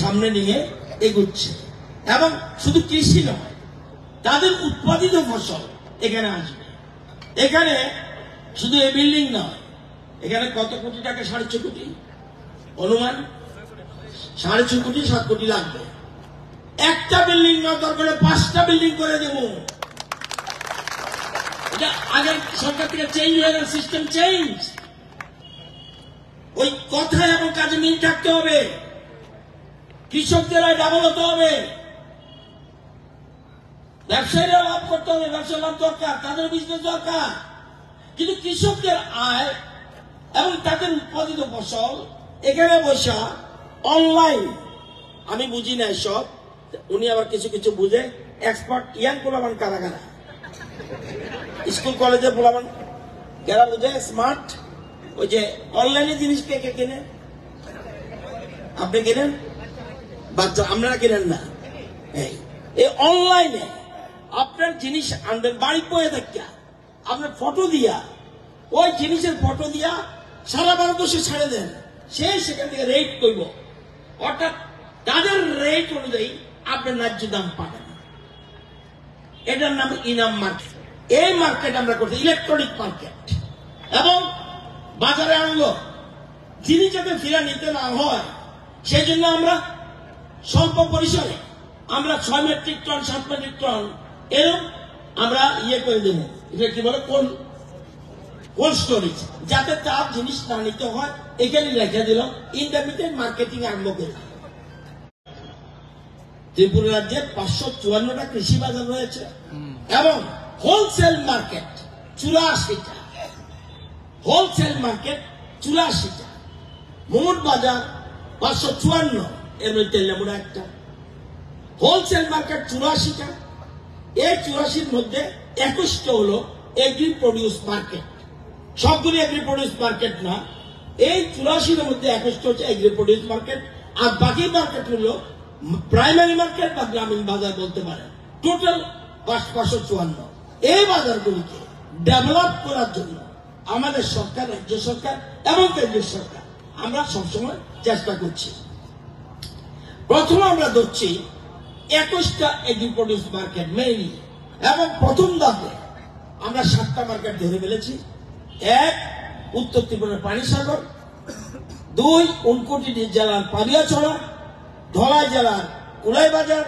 সামনে নিয়ে এগুচ্ছে এবং শুধু কৃষি নয়, তাদের উৎপাদিত ফসল এখানে আসবে। এখানে শুধু এই বিল্ডিং নয়, এখানে কত কোটি টাকা, 6.5 কোটি অনুমান, 6.5 কোটি 7 কোটি লাগবে। একটা বিল্ডিং নয়, দরকার 5টা বিল্ডিং করে দেব। এটা আগের সরকার থেকে চেঞ্জ হয়ে গেল, সিস্টেম চেঞ্জ। ওই কথায় এবং কাজে মিল থাকতে হবে। কৃষকদের ডাবল হতে হবে, ব্যবসায়ীরা লাভ করতে হবে, ব্যবসা লাভ দরকার, তাদের বিজনেস দরকার। কিন্তু কৃষকদের আয় এবং তাদের উৎপাদিত ফসল এখানে বসা অনলাইন, আমি বুঝি না সব, উনি আবার কিছু কিছু বুঝে। এক্সপার্ট ইয়াং পোলাবান কারা কারা, স্কুল কলেজে পোলাবান যারা বুঝে স্মার্ট, ওই যে অনলাইনে জিনিস কে কে কেনে? আপনি কেনেন? বাচ্চা আপনারা কেনেন না। এই অনলাইনে আপনার জিনিস আনবেন, বাড়ি পয়ে দেখা আপনার ফটো দিয়া, ওই জিনিসের ফটো দিয়া সারা ভারতবর্ষে ছেড়ে দেন, সে সেখান থেকে রেট করব, অর্থাৎ তাদের রেট অনুযায়ী আপনার ন্যায্য দাম পাবেন। এটার নাম ইনাম মার্কেট। এই মার্কেট আমরা করছি ইলেকট্রনিক মার্কেট, এবং বাজারে আনলো জিনিস যাতে ফিরা নিতে না হয় সেই জন্য আমরা স্বল্প পরিসরে আমরা 6 মেট্রিক টন 7 মেট্রিক টন এরকম আমরা ইয়ে করে দেবো, এটা কি বলে কোল্ড স্টোরেজ, যাতে তার জিনিস না নিতে হয়, এখানে রেখে দিলাম। ইন্টারমিডিয়েট মার্কেটিং আরম্ভ করে ত্রিপুরা রাজ্যে 554টা কৃষি বাজার রয়েছে এবং হোলসেল মার্কেট 84টা, হোলসেল মার্কেট 84টা, মোট বাজার 554, এর মধ্যে তেলেমুড়া একটা। হোলসেল মার্কেট 84টা, এই 84-র মধ্যে 21টা হলো এগ্রি প্রডিউস মার্কেট। সবগুলি এগ্রি প্রডিউস মার্কেট না, এই 84-র মধ্যে 21টা হচ্ছে এগ্রি প্রডিউস মার্কেট, আর বাকি মার্কেট হলো প্রাইমারি মার্কেট বা গ্রামীণ বাজার বলতে পারেন। টোটাল 554। এই বাজারগুলিকে ডেভেলপ করার জন্য আমাদের সরকার, রাজ্য সরকার এবং কেন্দ্রীয় সরকার আমরা সবসময় চেষ্টা করছি। প্রথমে আমরা ধরছি 21টা এগ্রি প্রডিউস মার্কেট মেইনলি, এবং প্রথম ধাপে আমরা 7টা মার্কেট ধরে ফেলেছি। 1 উত্তর ত্রিপুরার পানিসাগর, 2 ঊনকোটি জেলার পাবিয়াছড়া, ধলাই জেলার কুলাই বাজার,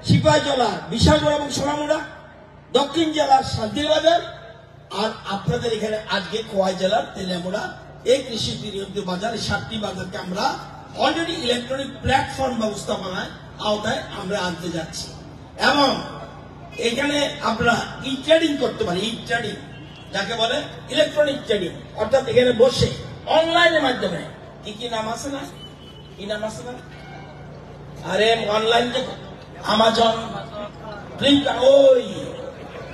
সিপাহী জেলার বিশালগড় এবং সোনামুড়া, দক্ষিণ জেলার শান্তিবাজার, আর আপনাদের এখানে আজকে খোয়াই জেলার তেলিয়ামুড়া। এই কৃষি বিনিয়োগ বাজার, এই 7টি বাজারকে আমরা অলরেডি ইলেকট্রনিক প্ল্যাটফর্ম ব্যবস্থাপনায় আওতায় আমরা আনতে যাচ্ছি, এবং এখানে আমরা ই ট্রেডিং করতে পারি। ই ট্রেডিং যাকে বলে ইলেকট্রনিক ট্রেডিং, অর্থাৎ এখানে বসে অনলাইনের মাধ্যমে কি নাম আছে না, কি নাম আছে না, আরে অনলাইন দেখো, আমাজন, ফ্লিপকার্ট, ওই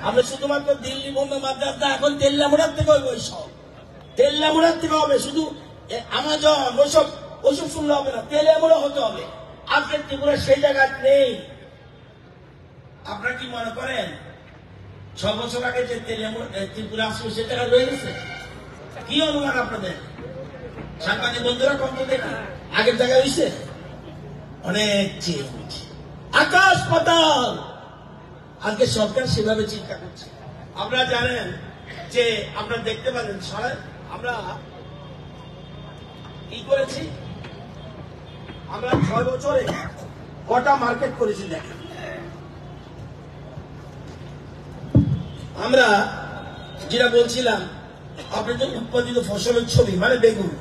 আমরা শুধুমাত্র দিল্লি, বোম্বে, মাদ্রাস না, এখন তেলিয়ামুড়ার থেকে হবে, ওই সব তেলিয়ামুড়ার থেকে হবে। শুধু আমাজন ওইসব শুনলে হবে না, তেলিয়ামুড়া হতে হবে। আজকে ত্রিপুরা সেই জায়গায় নেই। আপনারা কি মনে করেন 6 বছর আগে যে ত্রিপুরা আসলো সে জায়গায় রয়ে গেছে? কি অনুমান আপনাদের? সাংবাদিক বন্ধুরা কম তো দেখি আগের জায়গায় হয়েছে, অনেক চেঞ্জ, আকাশ পাতাল। আজকে সরকার সেভাবে চিন্তা করছে। আপনারা জানেন যে আপনারা দেখতে পারেন আমরা কি করেছি, আমরা 6 বছরে কটা মার্কেট করেছি দেখেন। আমরা যেটা বলছিলাম, আপনাদের উৎপাদিত ফসলের ছবি মানে বেগুন,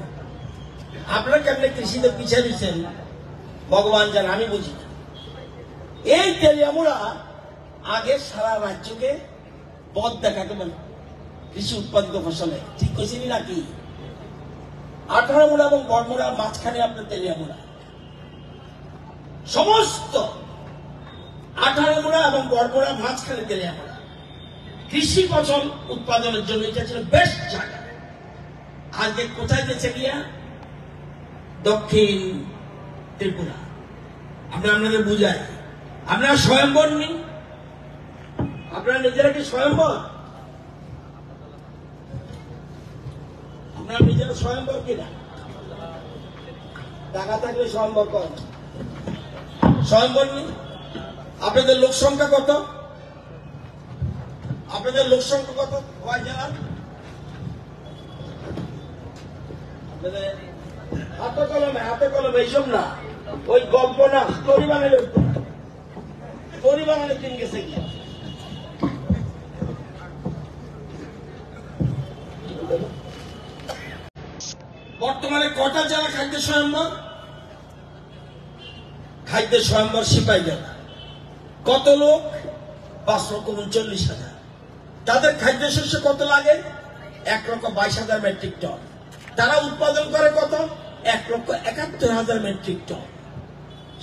আপনারা কেমন কৃষিতে পিছিয়ে দিচ্ছেন ভগবান জান, আমি বুঝি না। এই তেলিয়ামুড়া আগে সারা রাজ্যকে পথ দেখাতে বলে কৃষি উৎপাদিত ফসলে, ঠিক করেছিনি নাকি? 18 মুড়া এবং বড়মুড়ার মাঝখানে আপনার তেলিয়ামুড়া, সমস্ত 18 মুড়া এবং বড়মুড়ার মাঝখানে তেলিয়ামুড়া। কৃষি ফসল উৎপাদনের জন্য এটা ছিল বেস্ট জায়গা। আজকে কোথায় গেছে গিয়া? দক্ষিণ ত্রিপুরা। আপনাদের বুঝাই, আপনারা স্বয়ম্বর নিন, আপনারা নিজেরা কি স্বয়ম্বর? আপনারা নিজেরা স্বয়ম্বর কিনা? টাকা থাকলে স্বয়ম্বর করেন। স্বয়ম্বর নেই। আপনাদের লোক সংখ্যা কত? আপনাদের লোক সংখ্যা কত? কয় জেলা? হাতে কলমে এইসব না, ওই গল্প না, স্টোরি বানালে তিন গেছে কি। বর্তমানে কটা জেলা খাদ্য স্বয়ম্বর? খাদ্য স্বয়ম্বর সিপাহী জেলা। কত লোক? 5,39,000। তাদের খাদ্যশস্য কত লাগে? 1,22,000 মেট্রিক টন। তারা উৎপাদন করে কত? 1,71,000 মেট্রিক টন।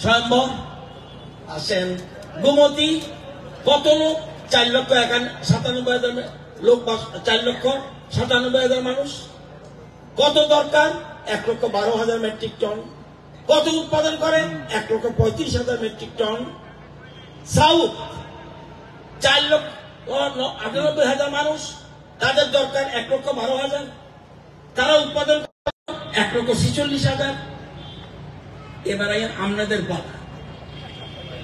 স্বয়ম্বর আসেন। গোমতী কত লোক? 4,97,000 লোক, 4,97,000 মানুষ। কত দরকার? 1,12,000 মেট্রিক টন। কত উৎপাদন করে? 1,35,000 মেট্রিক টন। সাউথ 4,98,000 মানুষ, তাদের দরকার 1,12,000। তারা উৎপাদন 1,46,000। এবার আপনাদের পালা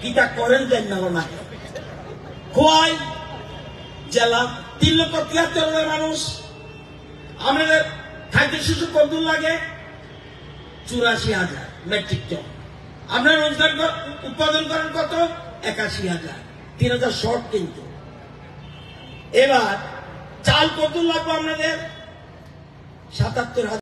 কিটা করেন দেন না। খোয়াই জেলা 3,73,000 মানুষ, আমাদের খাদ্য শস্য কত লাগে? 84,000 মেট্রিক টন। আপনারা রোজগার উৎপাদন করেন কত? 81,000। 3,000 শর্ট কিন্তু। এবার চাল কত লাগবে আপনাদের? 77,000।